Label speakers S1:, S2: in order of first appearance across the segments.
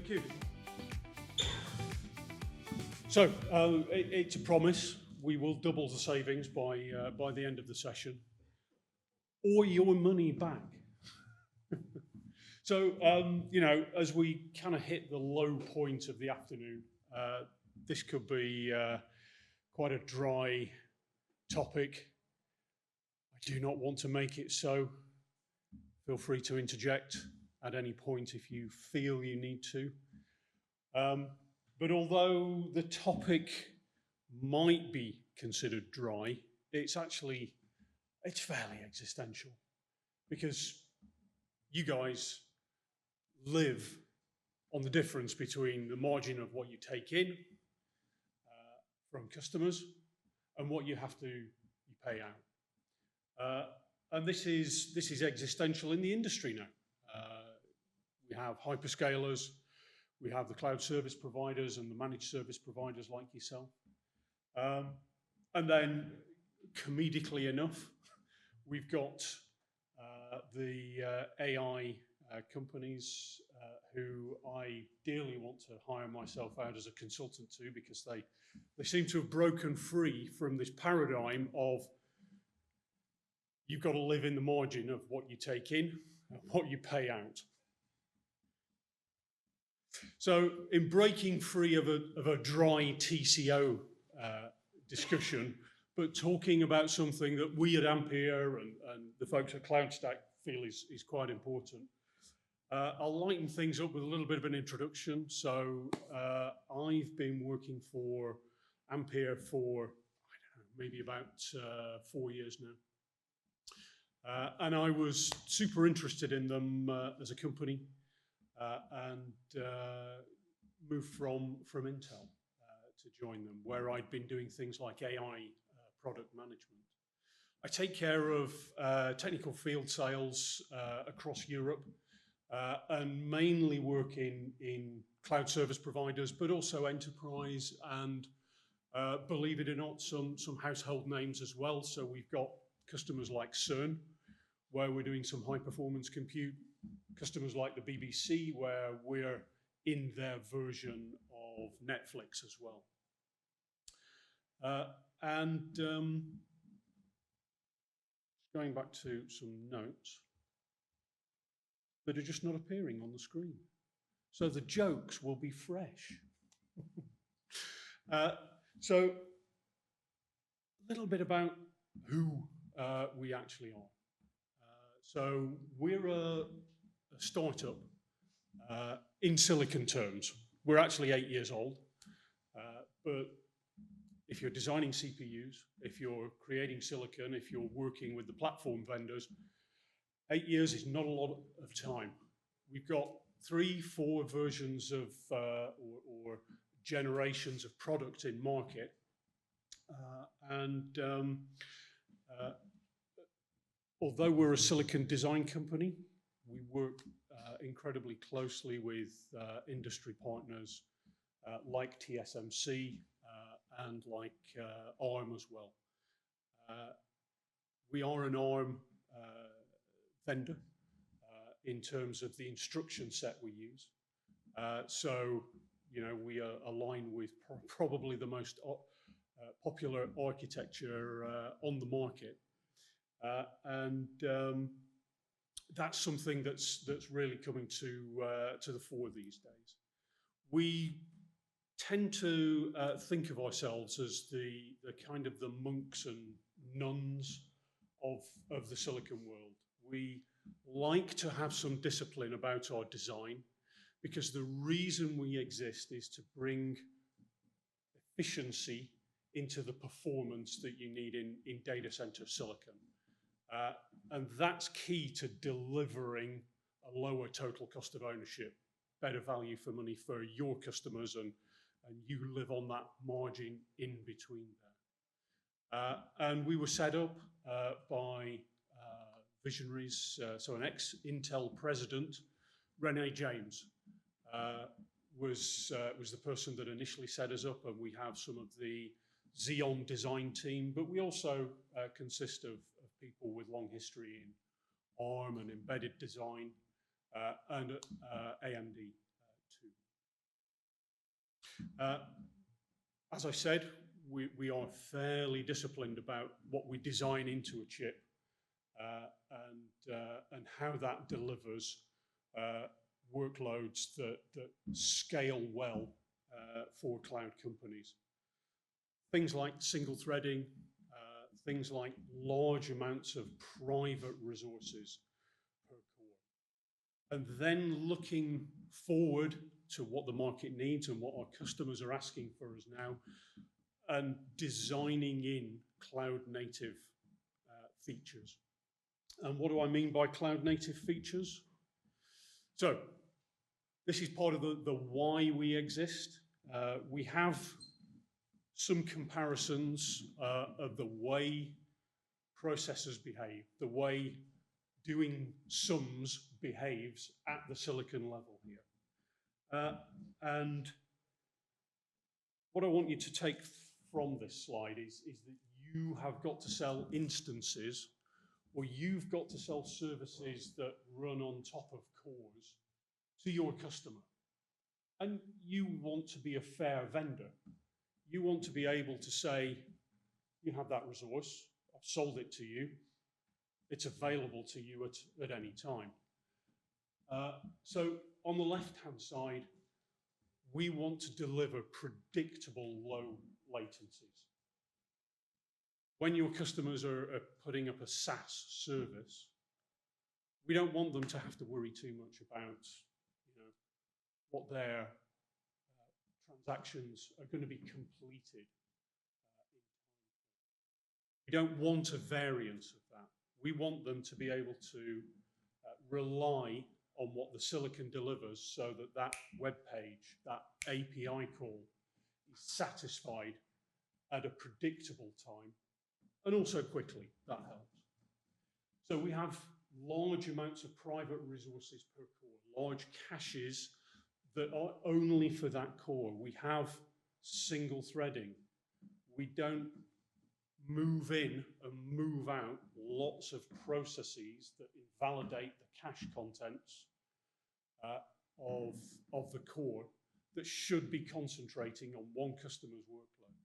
S1: Thank you. So it's a promise. We will double the savings by the end of the session, or your money back. So, you know, as we kind of hit the low point of the afternoon, this could be quite a dry topic. I do not want to make it so. Feel free to interject at any point if you feel you need to. But although the topic might be considered dry, it's fairly existential, because you guys live on the difference between the margin of what you take in from customers and what you pay out. And this is existential in the industry now. We have hyperscalers, we have the cloud service providers and the managed service providers like yourself. And then, comedically enough, we've got the AI companies who I dearly want to hire myself out as a consultant to, because they seem to have broken free from this paradigm of you've got to live in the margin of what you take in and what you pay out. So in breaking free of a dry TCO discussion, but talking about something that we at Ampere and the folks at CloudStack feel is quite important, I'll lighten things up with a little bit of an introduction. So I've been working for Ampere for, I don't know, maybe about 4 years now. And I was super interested in them as a company, and moved from Intel to join them, where I'd been doing things like AI product management. I take care of technical field sales across Europe, and mainly work in cloud service providers, but also enterprise and, believe it or not, some household names as well. So we've got customers like CERN, where we're doing some high performance compute, customers like the BBC, where we're in their version of Netflix as well. And going back to some notes that are just not appearing on the screen. So the jokes will be fresh. So a little bit about who we actually are. So we're a startup in silicon terms. We're actually 8 years old, but if you're designing CPUs, if you're creating silicon, if you're working with the platform vendors, 8 years is not a lot of time. We've got 3, 4 versions of or generations of product in market, and although we're a silicon design company, we work incredibly closely with industry partners like TSMC and like ARM as well. We are an ARM vendor in terms of the instruction set we use. So, you know, we align with probably the most popular architecture on the market. And that's something that's really coming to the fore these days. We tend to think of ourselves as the kind of the monks and nuns of the silicon world. We like to have some discipline about our design, because the reason we exist is to bring efficiency into the performance that you need in data center silicon. And that's key to delivering a lower total cost of ownership, better value for money for your customers, and you live on that margin in between there. And we were set up by visionaries. So an ex-Intel president, Rene James, was the person that initially set us up, and we have some of the Xeon design team, but we also consist of people with long history in ARM and embedded design, and AMD too. As I said, we are fairly disciplined about what we design into a chip and how that delivers workloads that scale well for cloud companies. Things like single threading, things like large amounts of private resources per core. And then looking forward to what the market needs and what our customers are asking for us now, and designing in cloud native features. And what do I mean by cloud native features? So this is part of the why we exist. We have some comparisons of the way processors behave, the way doing sums behaves at the silicon level here. And what I want you to take from this slide is that you have got to sell instances, or you've got to sell services that run on top of cores to your customer. And you want to be a fair vendor. You want to be able to say, you have that resource, I've sold it to you, it's available to you at any time. So on the left-hand side, we want to deliver predictable low latencies. When your customers are putting up a SaaS service, we don't want them to have to worry too much about, what their transactions are going to be completed in time. We don't want a variance of that. We want them to be able to rely on what the silicon delivers so that that web page, that API call is satisfied at a predictable time and also quickly. That helps. So we have large amounts of private resources per core, large caches that are only for that core. We have single threading. We don't move in and move out lots of processes that invalidate the cache contents of the core that should be concentrating on one customer's workload.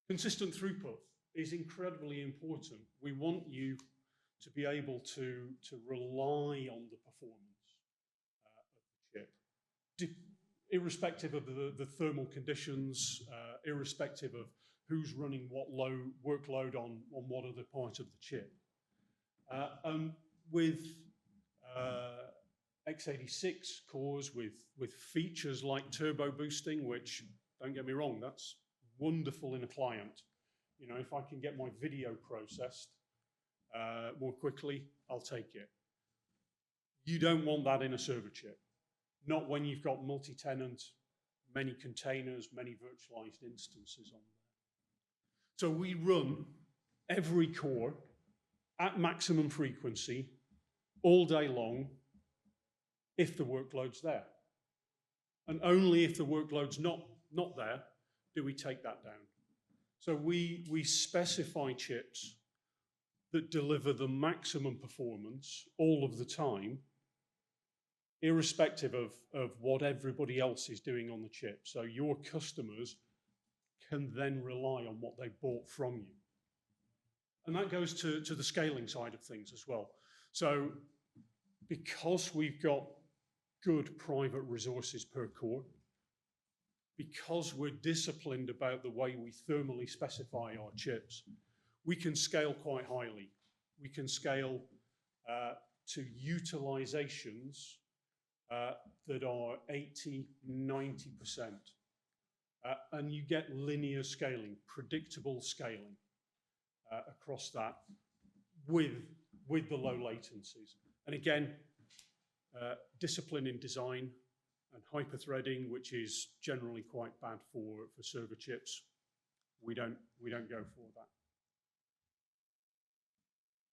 S1: Consistent throughput is incredibly important. We want you to be able to rely on the performance of the chip, irrespective of the thermal conditions, irrespective of who's running what low workload on what other part of the chip. With x86 cores with features like turbo boosting, which, don't get me wrong, that's wonderful in a client. If I can get my video processed more quickly, I'll take it. You don't want that in a server chip. Not when you've got multi-tenant, many containers, many virtualized instances on there. So we run every core at maximum frequency all day long if the workload's there. And only if the workload's not there do we take that down. So we specify chips that deliver the maximum performance all of the time, irrespective of what everybody else is doing on the chip. So your customers can then rely on what they bought from you. And that goes to the scaling side of things as well. So because we've got good private resources per core, because we're disciplined about the way we thermally specify our chips, we can scale quite highly. We can scale to utilizations that are 80, 90%. And you get linear scaling, predictable scaling across that with the low latencies. And again, discipline in design and hyper-threading, which is generally quite bad for server chips. We don't go for that.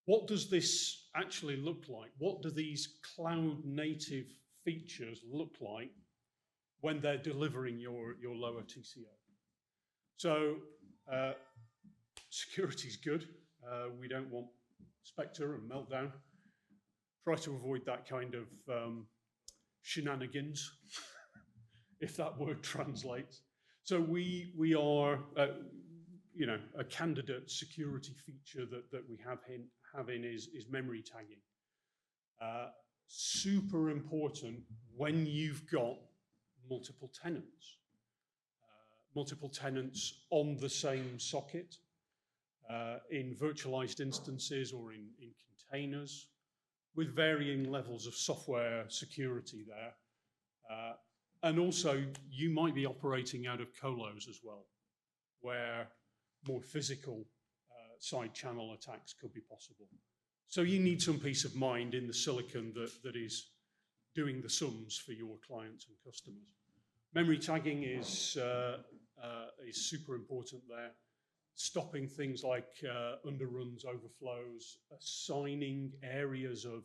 S1: What does this actually look like? What do these cloud-native features look like when they're delivering your lower TCO? So security's good. We don't want Spectre and Meltdown. Try to avoid that kind of shenanigans if that word translates. So we are, you know, a candidate security feature that we have in is memory tagging. Super important when you've got multiple tenants. Multiple tenants on the same socket, in virtualized instances or in containers, with varying levels of software security there. And also, you might be operating out of colos as well, where more physical side channel attacks could be possible. So you need some peace of mind in the silicon that is doing the sums for your clients and customers. Memory tagging is super important there. Stopping things like underruns, overflows, assigning areas of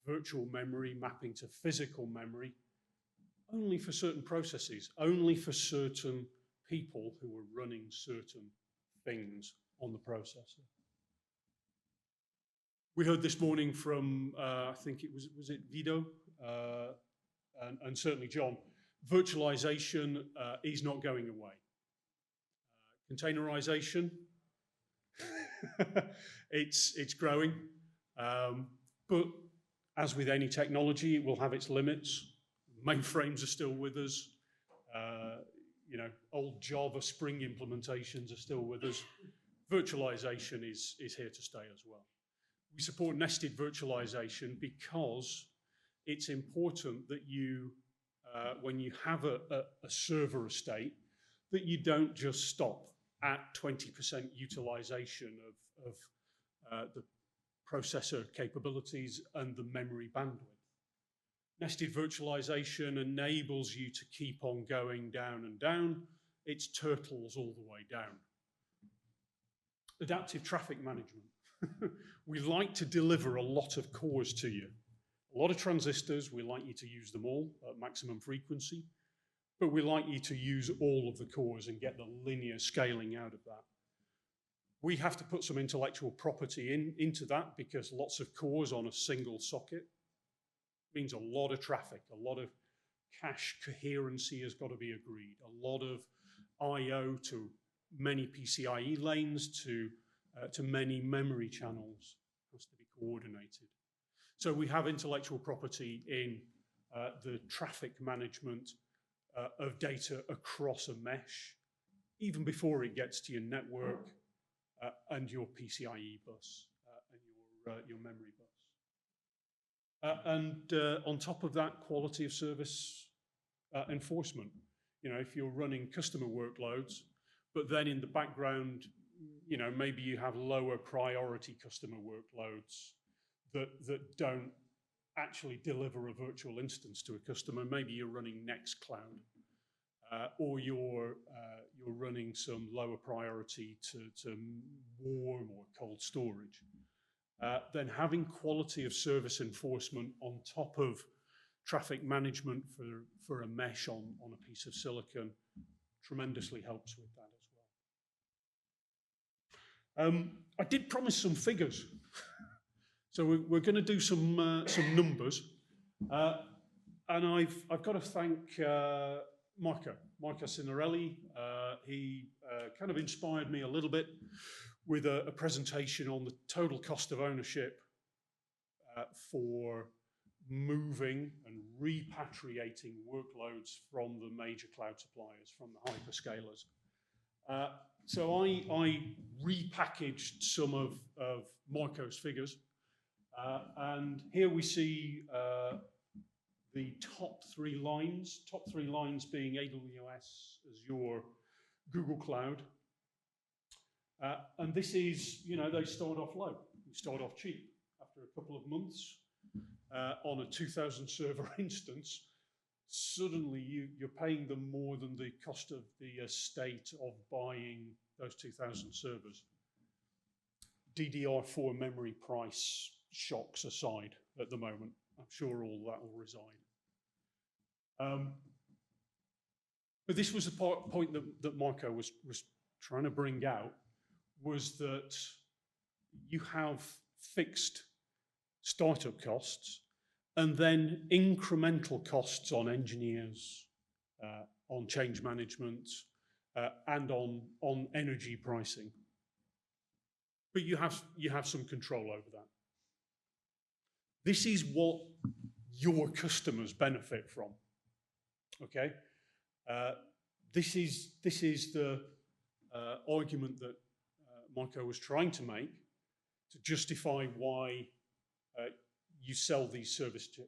S1: virtual memory, mapping to physical memory, only for certain processes, only for certain people who are running certain things on the processor. We heard this morning from, I think it was it Vito, and certainly John, virtualization is not going away. Containerization, it's growing, but as with any technology, it will have its limits. Mainframes are still with us. You know, old Java Spring implementations are still with us. Virtualization is here to stay as well. We support nested virtualization because it's important that you, when you have a server estate, that you don't just stop at 20% utilization of the processor capabilities and the memory bandwidth. Nested virtualization enables you to keep on going down and down. It's turtles all the way down. Adaptive traffic management. We like to deliver a lot of cores to you. A lot of transistors, we like you to use them all at maximum frequency, but we like you to use all of the cores and get the linear scaling out of that. We have to put some intellectual property into that because lots of cores on a single socket means a lot of traffic, a lot of cache coherency has got to be agreed, a lot of I/O to many PCIe lanes to many memory channels has to be coordinated. So we have intellectual property in the traffic management of data across a mesh, even before it gets to your network and your PCIe bus and your memory bus. And on top of that, quality of service enforcement. You know, if you're running customer workloads, but then in the background, you know, maybe you have lower priority customer workloads that don't actually deliver a virtual instance to a customer. Maybe you're running Nextcloud, or you're running some lower priority to warm or cold storage. Then having quality of service enforcement on top of traffic management for a mesh on a piece of silicon tremendously helps with that as well. I did promise some figures. So we're going to do some numbers. And I've got to thank Marco Signorelli. He kind of inspired me a little bit with a presentation on the total cost of ownership for moving and repatriating workloads from the major cloud suppliers, from the hyperscalers. So I repackaged some of Marco's figures. And here we see the top three lines being AWS, Azure, Google Cloud. And this is, you know, they start off low. You start off cheap. After a couple of months on a 2,000 server instance, suddenly you're paying them more than the cost of the estate of buying those 2,000 servers. DDR4 memory price shocks aside at the moment. I'm sure all that will reside. But this was the point that Marco was trying to bring out, was that you have fixed startup costs and then incremental costs on engineers on change management, and on energy pricing. But you have some control over that. This is what your customers benefit from. Okay, this is the argument that Michael was trying to make to justify why you sell these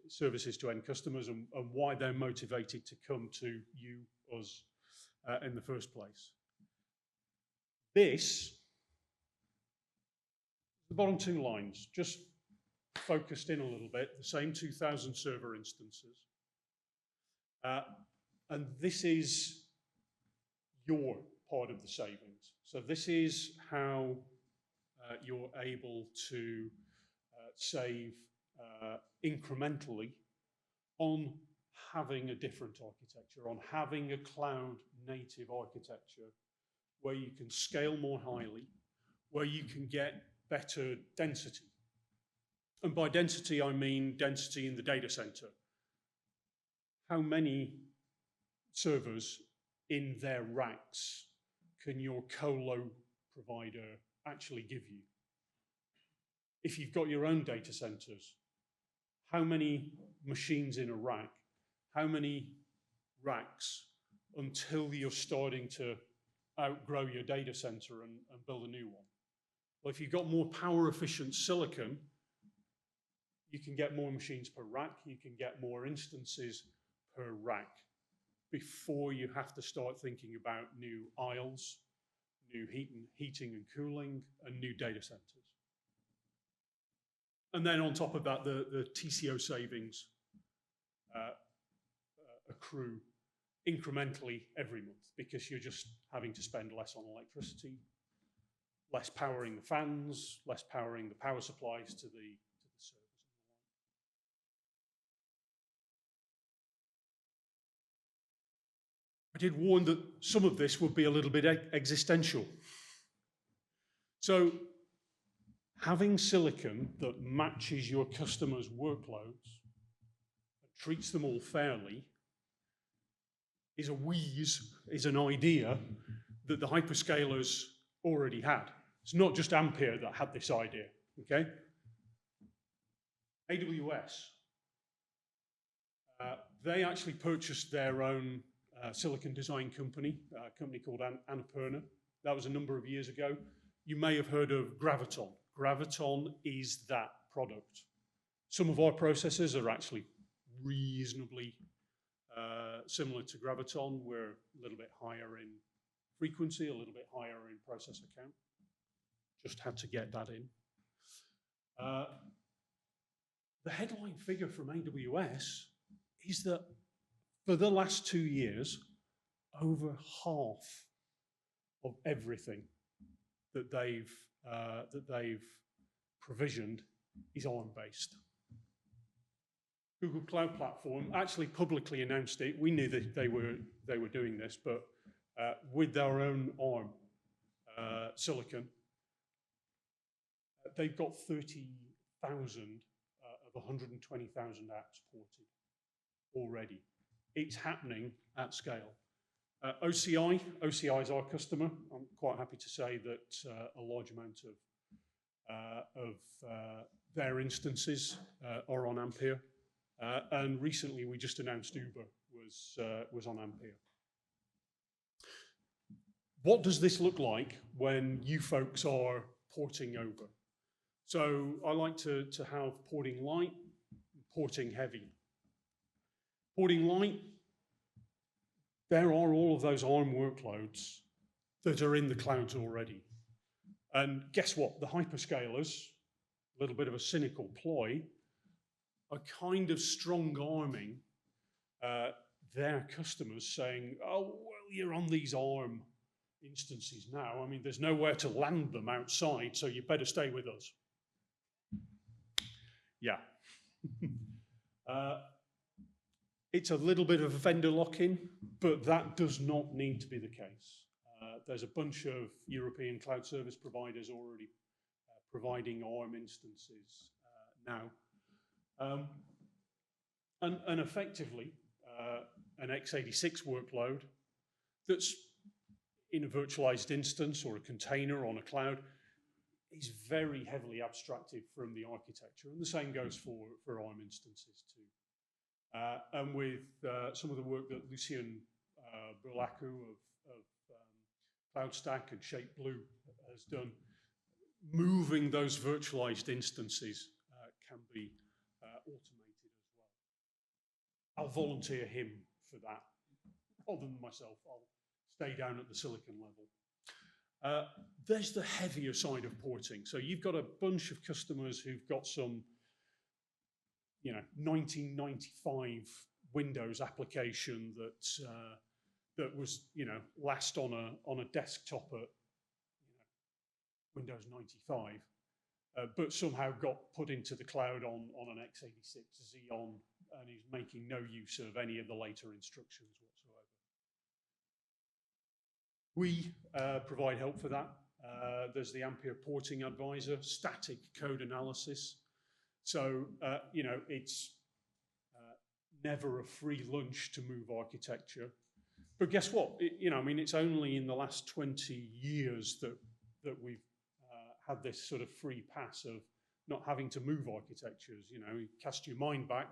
S1: services to end customers, and why they're motivated to come to you, us, in the first place. This, the bottom two lines, just focused in a little bit, the same 2,000 server instances. And this is your part of the savings. So this is how you're able to save incrementally on having a different architecture, on having a cloud-native architecture where you can scale more highly, where you can get better density. And by density, I mean density in the data center. How many servers in their racks can your colo provider actually give you? If you've got your own data centers, how many machines in a rack? How many racks until you're starting to outgrow your data center and build a new one? Well, if you've got more power efficient silicon, you can get more machines per rack, you can get more instances per rack before you have to start thinking about new aisles, new heating and cooling, and new data centers. And then on top of that, the TCO savings accrue incrementally every month, because you're just having to spend less on electricity, less powering the fans, less powering the power supplies to the servers. I did warn that some of this would be a little bit existential. So having silicon that matches your customers' workloads and treats them all fairly is a wheeze, is an idea that the hyperscalers already had. It's not just Ampere that had this idea, okay? AWS, they actually purchased their own silicon design company, a company called Annapurna. That was a number of years ago. You may have heard of Graviton. Graviton is that product. Some of our processors are actually reasonably similar to Graviton. We're a little bit higher in frequency, a little bit higher in processor count. Just had to get that in. The headline figure from AWS is that for the last 2 years, over half of everything that they've provisioned is ARM-based. Google Cloud Platform actually publicly announced it. We knew that they were doing this, but with their own ARM silicon, they've got 30,000 of 120,000 apps ported already. It's happening at scale. OCI is our customer. I'm quite happy to say that a large amount of their instances are on Ampere. And recently we just announced Uber was on Ampere. What does this look like when you folks are porting over? So I like to have porting light, porting heavy. Porting light, there are all of those ARM workloads that are in the clouds already. And guess what? The hyperscalers, a little bit of a cynical ploy, are kind of strong-arming their customers, saying, oh, well, you're on these ARM instances now. I mean, there's nowhere to land them outside, so you better stay with us. Yeah. It's a little bit of a vendor lock-in, but that does not need to be the case. There's a bunch of European cloud service providers already providing ARM instances now. And effectively, an x86 workload that's in a virtualized instance or a container on a cloud is very heavily abstracted from the architecture. And the same goes for ARM instances too. And with some of the work that Lucian Burlaku of CloudStack and ShapeBlue has done, moving those virtualized instances can be automated as well. I'll volunteer him for that. Other than myself, I'll stay down at the silicon level. There's the heavier side of porting. So you've got a bunch of customers who've got some, 1995 Windows application that was, last on a desktop at Windows 95, but somehow got put into the cloud on an x86 Xeon and is making no use of any of the later instructions whatsoever. We provide help for that. There's the Ampere Porting Advisor, static code analysis. So, it's never a free lunch to move architecture. But guess what? It's only in the last 20 years that we've had this sort of free pass of not having to move architectures. You cast your mind back.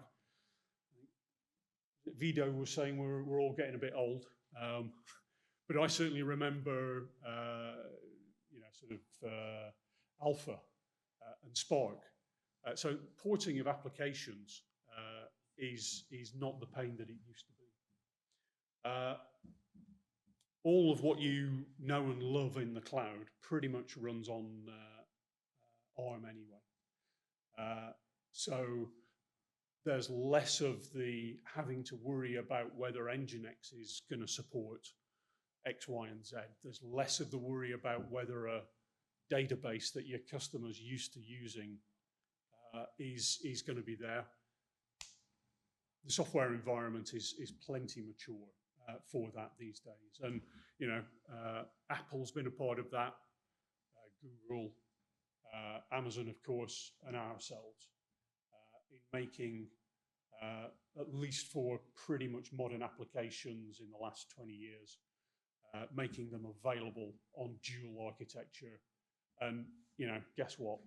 S1: Vido was saying we're all getting a bit old. But I certainly remember, Alpha and Spark. So porting of applications is not the pain that it used to be. All of what you know and love in the cloud pretty much runs on ARM anyway. So there's less of the having to worry about whether Nginx is going to support X, Y, and Z. There's less of the worry about whether a database that your customers used to using is going to be there. The software environment is plenty mature for that these days. And, Apple's been a part of that, Google, Amazon, of course, and ourselves in making, at least for pretty much modern applications in the last 20 years, making them available on dual architecture. And, guess what?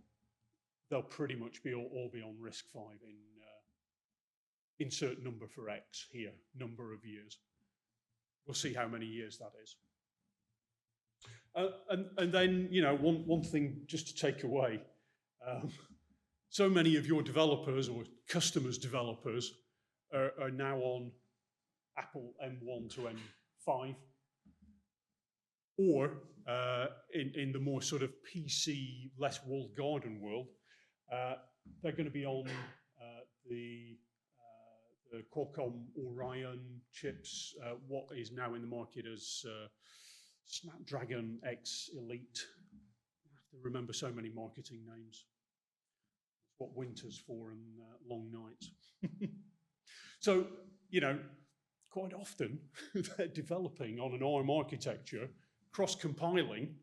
S1: They'll pretty much all be on RISC-V in insert number for X here, number of years. We'll see how many years that is. And then, one thing just to take away, so many of your developers or customers' developers are now on Apple M1 to M5, or in the more sort of PC, less walled garden world, they're going to be on the Qualcomm Orion chips, what is now in the market as Snapdragon X Elite. I have to remember so many marketing names. It's what winter's for and long nights. So, quite often they're developing on an ARM architecture, cross-compiling,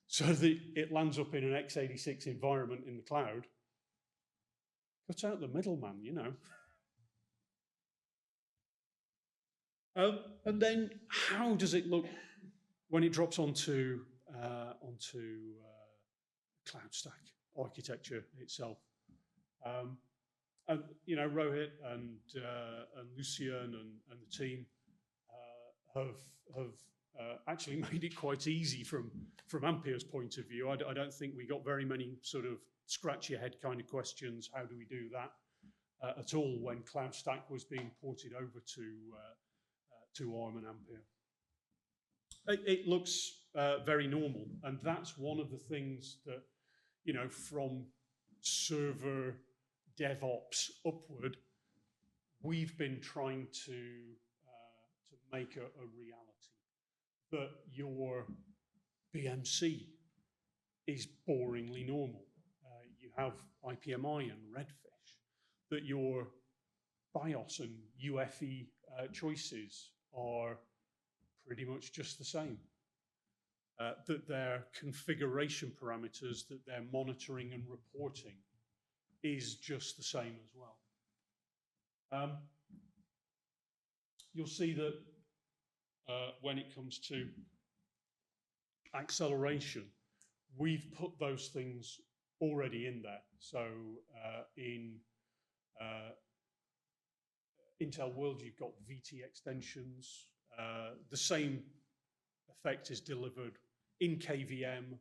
S1: so that it lands up in an x86 environment in the cloud. Cuts out the middleman, And then how does it look when it drops onto CloudStack architecture itself? And Rohit and Lucian and the team have actually made it quite easy from Ampere's point of view. I don't think we got very many sort of scratch your head kind of questions. How do we do that at all when CloudStack was being ported over to ARM and Ampere? It looks very normal, and that's one of the things that, from server DevOps upward, we've been trying to make a reality, that your BMC is boringly normal. You have IPMI and Redfish, that your BIOS and UEFI choices are pretty much just the same. That their configuration parameters that they're monitoring and reporting is just the same as well. you'll see that when it comes to acceleration, we've put those things already in there. So in Intel World, you've got VT extensions. The same effect is delivered in KVM,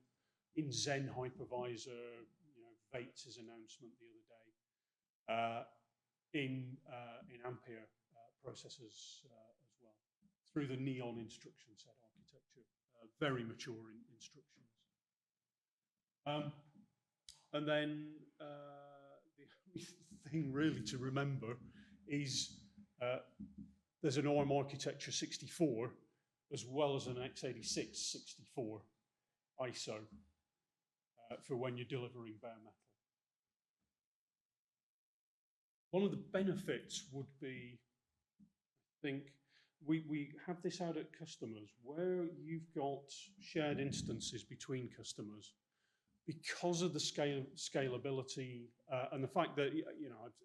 S1: in Zen hypervisor, Vates' announcement the other day, in Ampere processors as well, through the Neon instruction set architecture, very mature instructions. And then the only thing really to remember is there's an ARM architecture 64 as well as an x86 64 ISO for when you're delivering bare metal. One of the benefits would be, I think, we have this out at customers where you've got shared instances between customers. Because of the scalability and the fact that,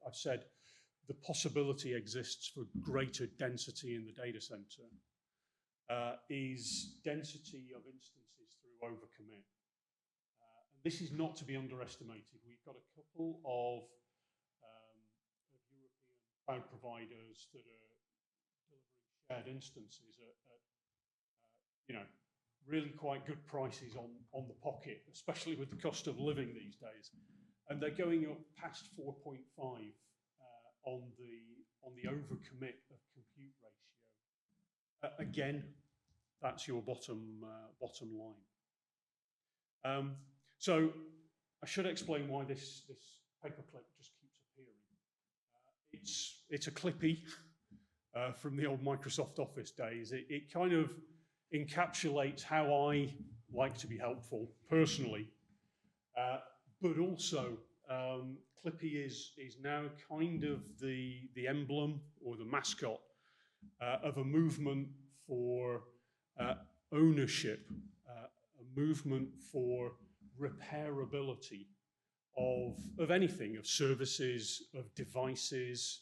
S1: I've said the possibility exists for greater density in the data center, is density of instances through overcommit. And this is not to be underestimated. We've got a couple of European cloud providers that are delivering shared instances at really quite good prices on the pocket, especially with the cost of living these days. And they're going up past 4.5 on the overcommit of compute ratio. Again, that's your bottom line. So I should explain why this paperclip just keeps appearing. It's a Clippy from the old Microsoft Office days. It kind of encapsulates how I like to be helpful personally, but also Clippy is now kind of the emblem or the mascot of a movement for ownership, a movement for repairability of anything, of services, of devices.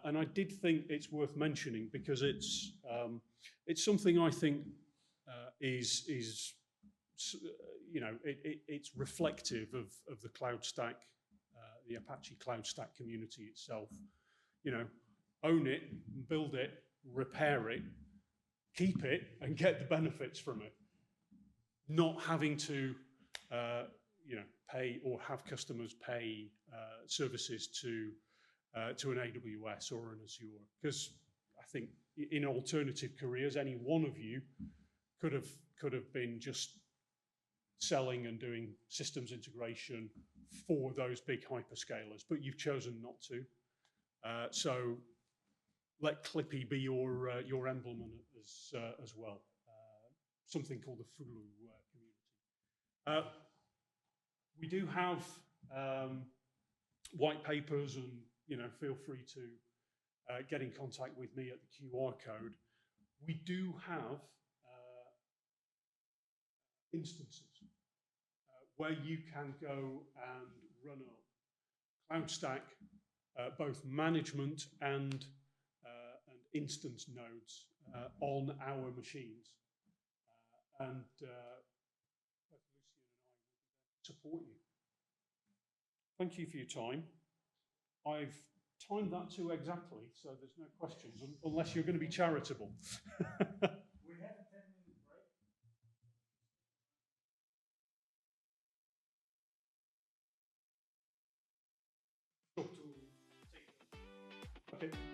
S1: And I did think it's worth mentioning because it's something I think is it's reflective of the CloudStack, the Apache CloudStack community itself. Own it, build it, repair it, keep it, and get the benefits from it. Not having to pay or have customers pay services to an AWS or an Azure, because I think in alternative careers, any one of you could have been just selling and doing systems integration for those big hyperscalers, but you've chosen not to. So let Clippy be your emblem as well. Something called the Fulu community. We do have white papers, and feel free to get in contact with me at the QR code. We do have instances where you can go and run up CloudStack, both management and instance nodes on our machines. And both Lucian and I will be there to support you. Thank you for your time. I've timed that too exactly, so there's no questions, unless you're going to be charitable.
S2: We have a 10-minute break.
S1: Okay.